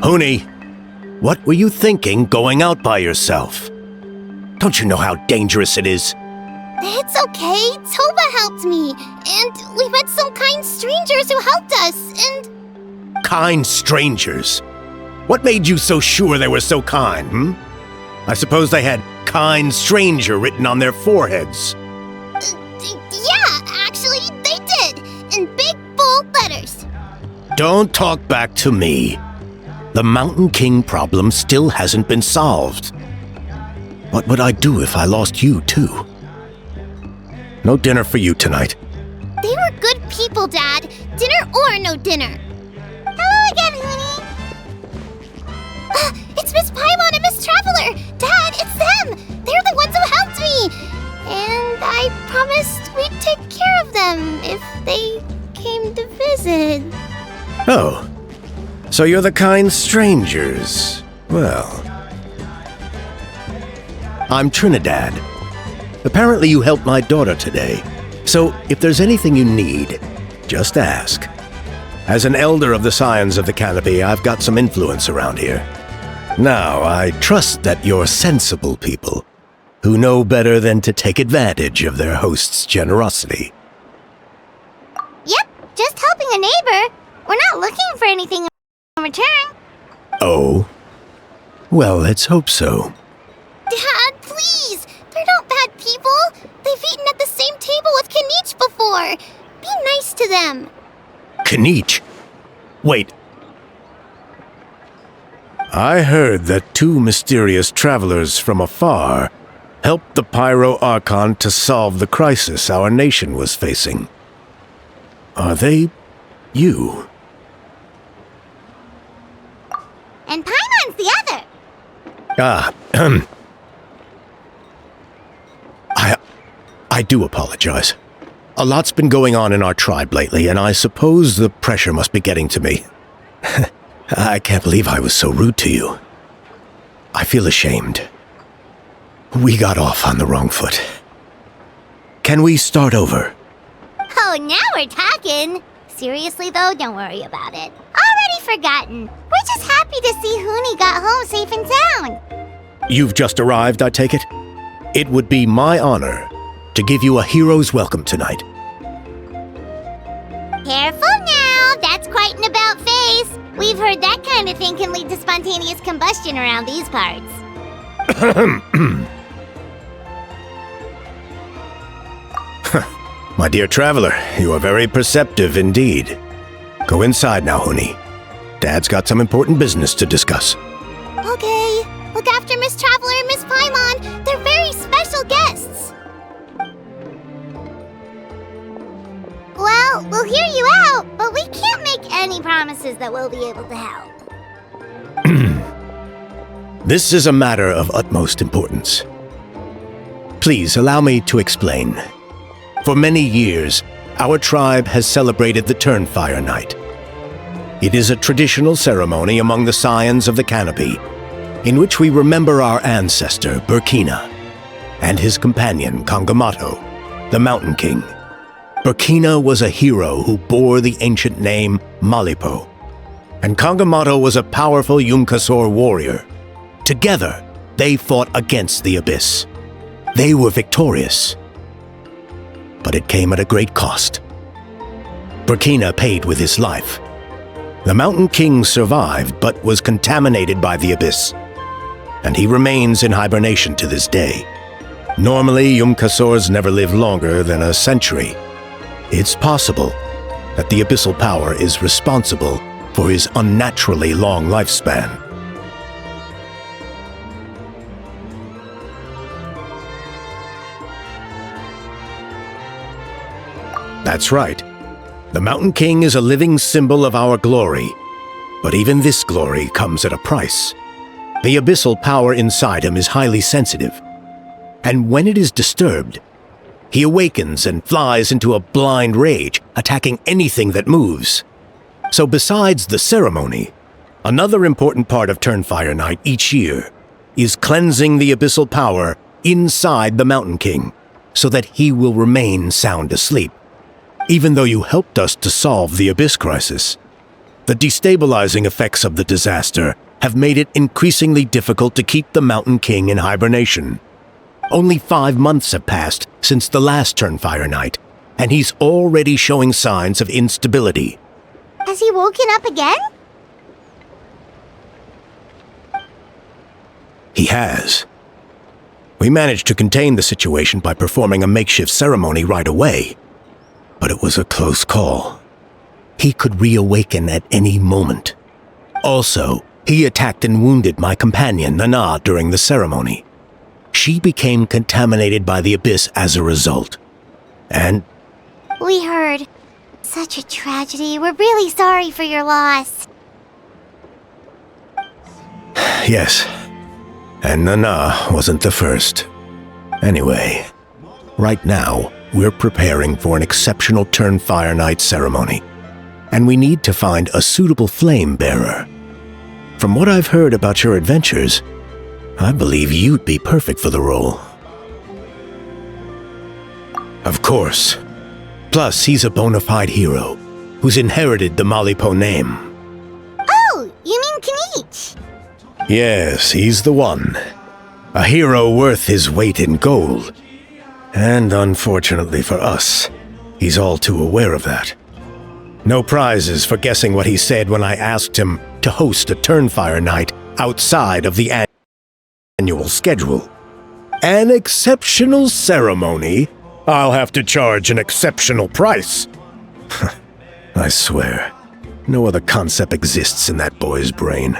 Huni, what were you thinking going out by yourself? Don't you know how dangerous it is? It's okay. Toba helped me. And we met some kind strangers who helped us, and... Kind strangers? What made you so sure they were so kind, I suppose they had kind stranger written on their foreheads. Yeah, actually, they did. In big, bold letters. Don't talk back to me. The Mountain King problem still hasn't been solved. What would I do if I lost you, too? No dinner for you tonight. They were good people, Dad. Dinner or no dinner. Hello again, Huni. It's Miss Paimon and Miss Traveler. Dad, it's them. They're the ones who helped me. And I promised we'd take care of them if they came to visit. Oh, so you're the kind strangers. Well, I'm Trinidad. Apparently you helped my daughter today, so if there's anything you need, just ask. As an elder of the Scions of the Canopy, I've got some influence around here. Now, I trust that you're sensible people who know better than to take advantage of their host's generosity. Yep, just helping a neighbor. We're not looking for anything in return. Oh? Well, let's hope so. Dad, please! They're not bad people! They've eaten at the same table with Kinich before! Be nice to them! Kinich? Wait. I heard that two mysterious travelers from afar helped the Pyro Archon to solve the crisis our nation was facing. Are they you? And Paimon's the other! I do apologize. A lot's been going on in our tribe lately, and I suppose the pressure must be getting to me. I can't believe I was so rude to you. I feel ashamed. We got off on the wrong foot. Can we start over? Oh, now we're talking! Seriously though, don't worry about it. Already forgotten. We're just happy to see Huni got home safe and sound. You've just arrived, I take it? It would be my honor to give you a hero's welcome tonight. Careful now, that's quite an about face. We've heard that kind of thing can lead to spontaneous combustion around these parts. My dear traveler, you are very perceptive indeed. Go inside now, Huni. Dad's got some important business to discuss. Okay, look after Miss Traveler and Miss Paimon. They're very special guests. Well, we'll hear you out, but we can't make any promises that we'll be able to help. This is a matter of utmost importance. Please allow me to explain. For many years, our tribe has celebrated the Turnfire Night. It is a traditional ceremony among the Scions of the Canopy, in which we remember our ancestor, Burkina, and his companion, Kangamato, the Mountain King. Burkina was a hero who bore the ancient name Malipo, and Kangamato was a powerful Yunpanqui warrior. Together, they fought against the Abyss. They were victorious, but it came at a great cost. Burkina paid with his life. The Mountain King survived, but was contaminated by the Abyss, and he remains in hibernation to this day. Normally, Yunpanquis never live longer than a century. It's possible that the abyssal power is responsible for his unnaturally long lifespan. That's right. The Mountain King is a living symbol of our glory, but even this glory comes at a price. The abyssal power inside him is highly sensitive, and when it is disturbed, he awakens and flies into a blind rage, attacking anything that moves. So besides the ceremony, another important part of Turnfire Night each year is cleansing the abyssal power inside the Mountain King, so that he will remain sound asleep. Even though you helped us to solve the Abyss crisis, The destabilizing effects of the disaster have made it increasingly difficult to keep the Mountain King in hibernation. Only 5 months have passed since the last Turnfire night, and he's already showing signs of instability. Has he woken up again? He has. We managed to contain the situation by performing a makeshift ceremony right away, but it was a close call. He could reawaken at any moment. Also, he attacked and wounded my companion, Nana, during the ceremony. She became contaminated by the Abyss as a result. And... We heard. Such a tragedy. We're really sorry for your loss. Yes. And Nana wasn't the first. Anyway, right now, we're preparing for an exceptional Turnfire night ceremony. And we need to find a suitable flame bearer. From what I've heard about your adventures, I believe you'd be perfect for the role. Of course. Plus, he's a bona fide hero, who's inherited the Malipo name. Oh, you mean Kinich? Yes, he's the one. A hero worth his weight in gold. And unfortunately for us, he's all too aware of that. No prizes for guessing what he said when I asked him to host a Turnfire night outside of the annual schedule. An exceptional ceremony? I'll have to charge an exceptional price. I swear, no other concept exists in that boy's brain.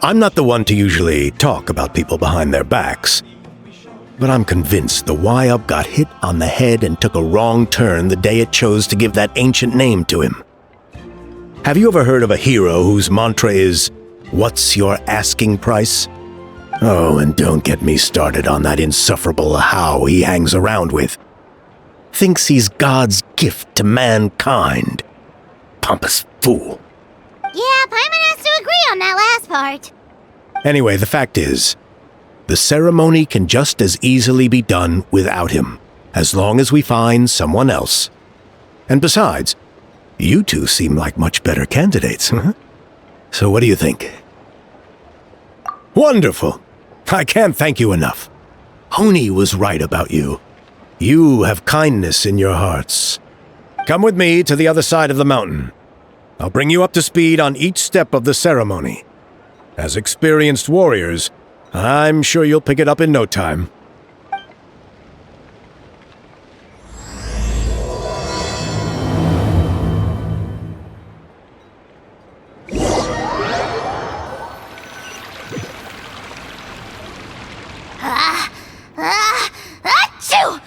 I'm not the one to usually talk about people behind their backs, but I'm convinced the Y-Up got hit on the head and took a wrong turn the day it chose to give that ancient name to him. Have you ever heard of a hero whose mantra is, "What's your asking price?" Oh, and don't get me started on that insufferable How he hangs around with. Thinks he's God's gift to mankind. Pompous fool. Yeah, Paimon has to agree on that last part. Anyway, the fact is, the ceremony can just as easily be done without him, as long as we find someone else. And besides, you two seem like much better candidates, huh? So what do you think? Wonderful! I can't thank you enough. Oni was right about you. You have kindness in your hearts. Come with me to the other side of the mountain. I'll bring you up to speed on each step of the ceremony. As experienced warriors, I'm sure you'll pick it up in no time. Achoo!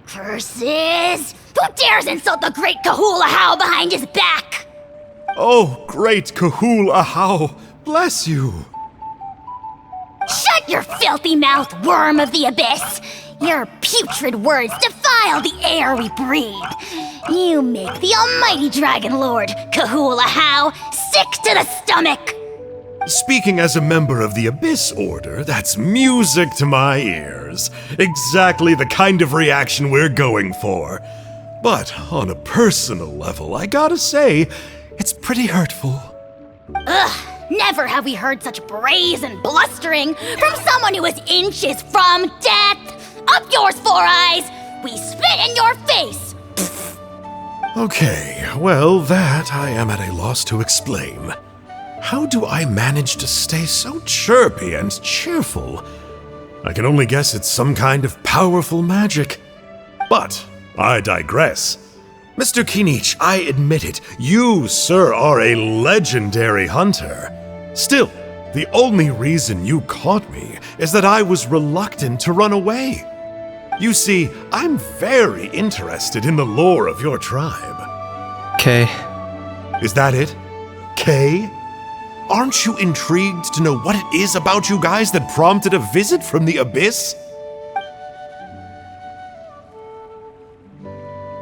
Curses! Who dares insult the great Kahula How behind his back? Oh, great Kahul Ahau, bless you. Shut your filthy mouth, worm of the abyss! Your putrid words defile the air we breathe. You make the almighty Dragon Lord, Kahula How, sick to the stomach! Speaking as a member of the Abyss Order, that's music to my ears. Exactly the kind of reaction we're going for. But on a personal level, I gotta say, it's pretty hurtful. Ugh, never have we heard such brazen blustering from someone who is inches from death! Up yours, Four Eyes! We spit in your face! Okay, well, that I am at a loss to explain. How do I manage to stay so chirpy and cheerful? I can only guess it's some kind of powerful magic. But I digress. Mr. Kinich, I admit it, you, sir, are a legendary hunter. Still, the only reason you caught me is that I was reluctant to run away. You see, I'm very interested in the lore of your tribe. Okay. Is that it? Kay? Aren't you intrigued to know what it is about you guys that prompted a visit from the Abyss?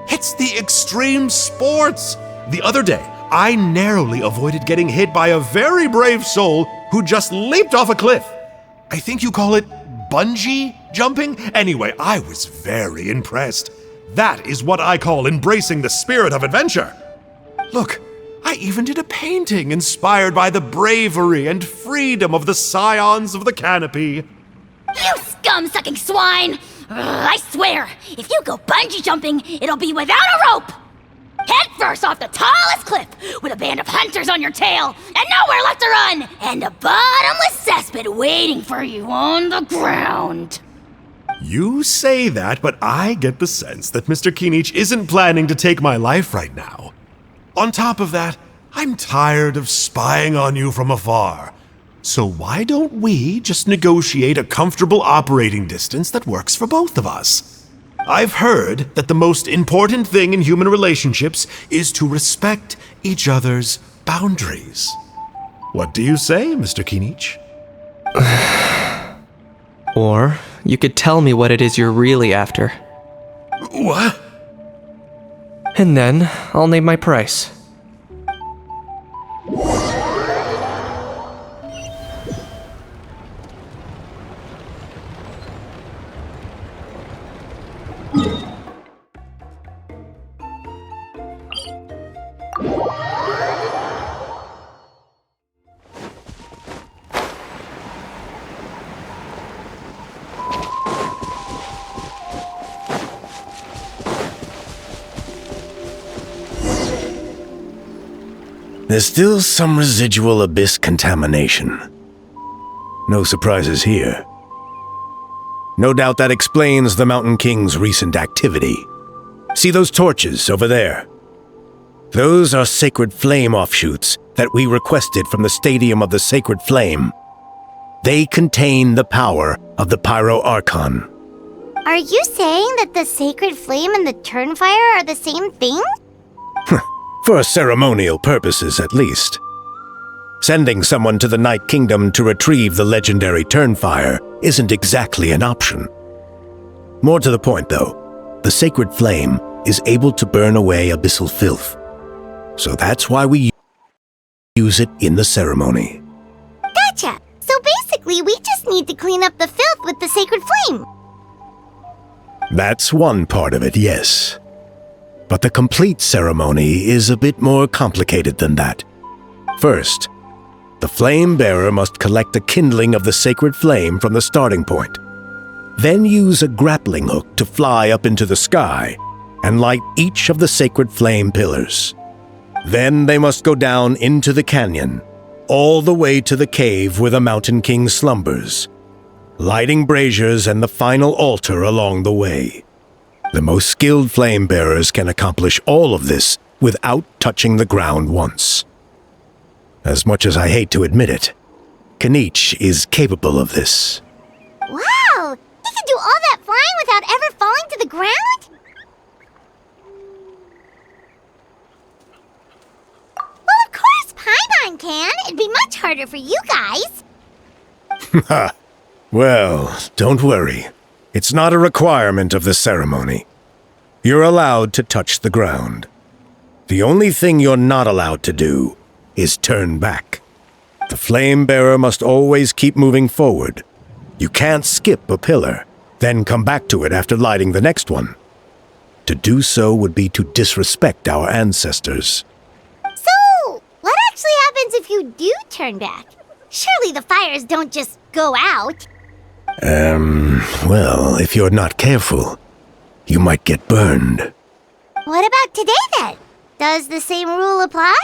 It's the extreme sports! The other day, I narrowly avoided getting hit by a very brave soul who just leaped off a cliff. I think you call it bungee jumping? Anyway, I was very impressed. That is what I call embracing the spirit of adventure. Look, I even did a painting inspired by the bravery and freedom of the scions of the canopy. You scum-sucking swine! Ugh, I swear, if you go bungee jumping, it'll be without a rope! Head first off the tallest cliff, with a band of hunters on your tail, and nowhere left to run, and a bottomless cesspit waiting for you on the ground. You say that, but I get the sense that Mr. Kinich isn't planning to take my life right now. On top of that, I'm tired of spying on you from afar. So why don't we just negotiate a comfortable operating distance that works for both of us? I've heard that the most important thing in human relationships is to respect each other's boundaries. What do you say, Mr. Kinich? Or you could tell me what it is you're really after. What? And then I'll name my price. There's still some residual abyss contamination. No surprises here. No doubt that explains the Mountain King's recent activity. See those torches over there? Those are sacred flame offshoots that we requested from the Stadium of the Sacred Flame. They contain the power of the Pyro Archon. Are you saying that the Sacred Flame and the Turnfire are the same thing? For ceremonial purposes, at least. Sending someone to the Night Kingdom to retrieve the legendary Turnfire isn't exactly an option. More to the point, though, the Sacred Flame is able to burn away abyssal filth. So that's why we use it in the ceremony. Gotcha! So basically, we just need to clean up the filth with the Sacred Flame. That's one part of it, yes. But the complete ceremony is a bit more complicated than that. First, the flame bearer must collect the kindling of the sacred flame from the starting point. Then use a grappling hook to fly up into the sky and light each of the sacred flame pillars. Then they must go down into the canyon, all the way to the cave where the Mountain King slumbers, lighting braziers and the final altar along the way. The most skilled flame bearers can accomplish all of this without touching the ground once. As much as I hate to admit it, Kinich is capable of this. Wow! He can do all that flying without ever falling to the ground? Well, of course Paimon can. It'd be much harder for you guys. Ha! Well, don't worry. It's not a requirement of the ceremony. You're allowed to touch the ground. The only thing you're not allowed to do is turn back. The flame bearer must always keep moving forward. You can't skip a pillar, then come back to it after lighting the next one. To do so would be to disrespect our ancestors. So, what actually happens if you do turn back? Surely the fires don't just go out. Well, if you're not careful, you might get burned. What about today then? Does the same rule apply?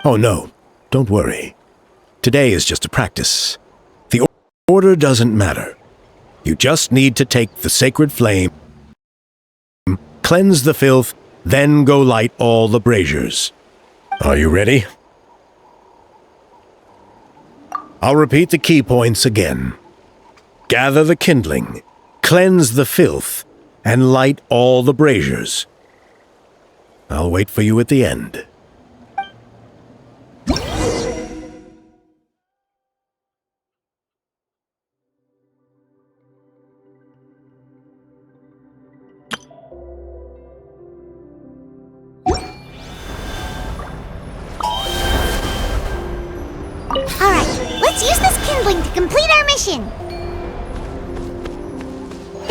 Oh no, don't worry. Today is just a practice. The order doesn't matter. You just need to take the sacred flame, cleanse the filth, then go light all the braziers. Are you ready? I'll repeat the key points again. Gather the kindling, cleanse the filth, and light all the braziers. I'll wait for you at the end. Alright, let's use this kindling to complete our mission.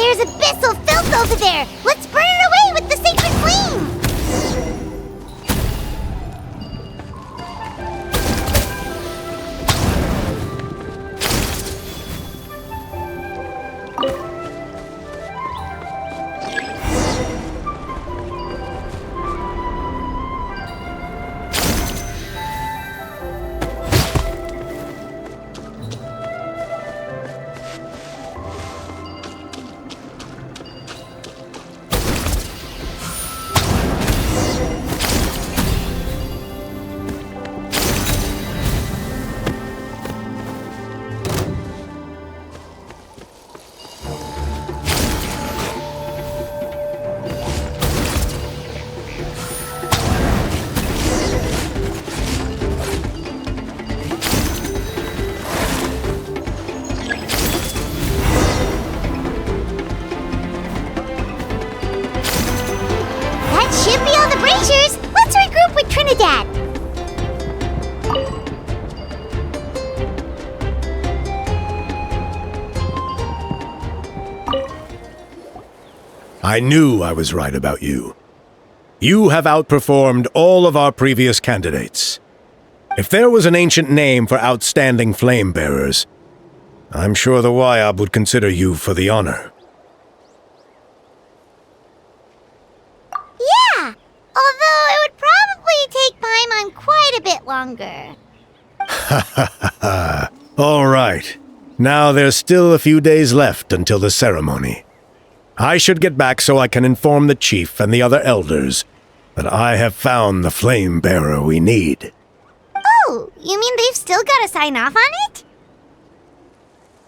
There's abyssal filth over there! Let's burn it away with the sacred flame! Should be all the braziers! Let's regroup with Trinidad! I knew I was right about you. You have outperformed all of our previous candidates. If there was an ancient name for outstanding flame bearers, I'm sure the Wayab would consider you for the honor. Yeah! Although it would probably take Paimon quite a bit longer. All right. Now there's still a few days left until the ceremony. I should get back so I can inform the chief and the other elders that I have found the flame bearer we need. Oh, you mean they've still got to sign off on it?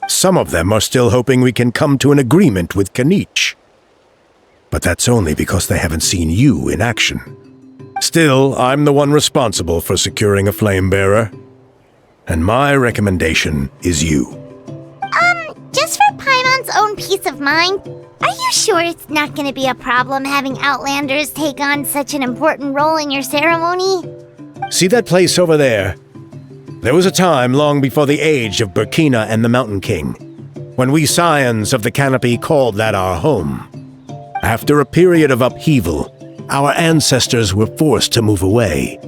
Some of them are still hoping we can come to an agreement with Kinich. But that's only because they haven't seen you in action. Still, I'm the one responsible for securing a flame bearer. And my recommendation is you. Just for Paimon's own peace of mind, are you sure it's not going to be a problem having Outlanders take on such an important role in your ceremony? See that place over there? There was a time long before the age of Burkina and the Mountain King, when we Scions of the Canopy called that our home. After a period of upheaval, our ancestors were forced to move away.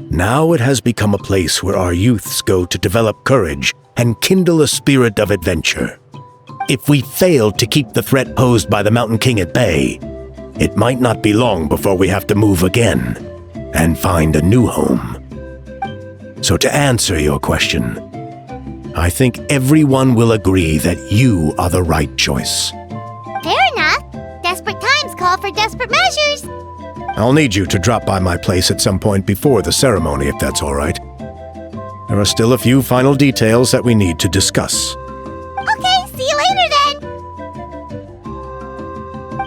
Now it has become a place where our youths go to develop courage and kindle a spirit of adventure. If we fail to keep the threat posed by the Mountain King at bay, it might not be long before we have to move again and find a new home. So to answer your question, I think everyone will agree that you are the right choice. Fair enough. Desperate times call for desperate measures. I'll need you to drop by my place at some point before the ceremony, if that's all right. There are still a few final details that we need to discuss. Okay, see you later then.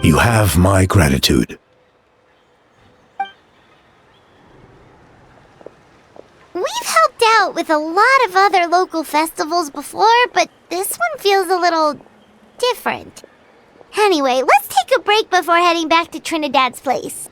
You have my gratitude. We've helped out with a lot of other local festivals before, but this one feels a little different. Anyway, let's take a break before heading back to Trinidad's place.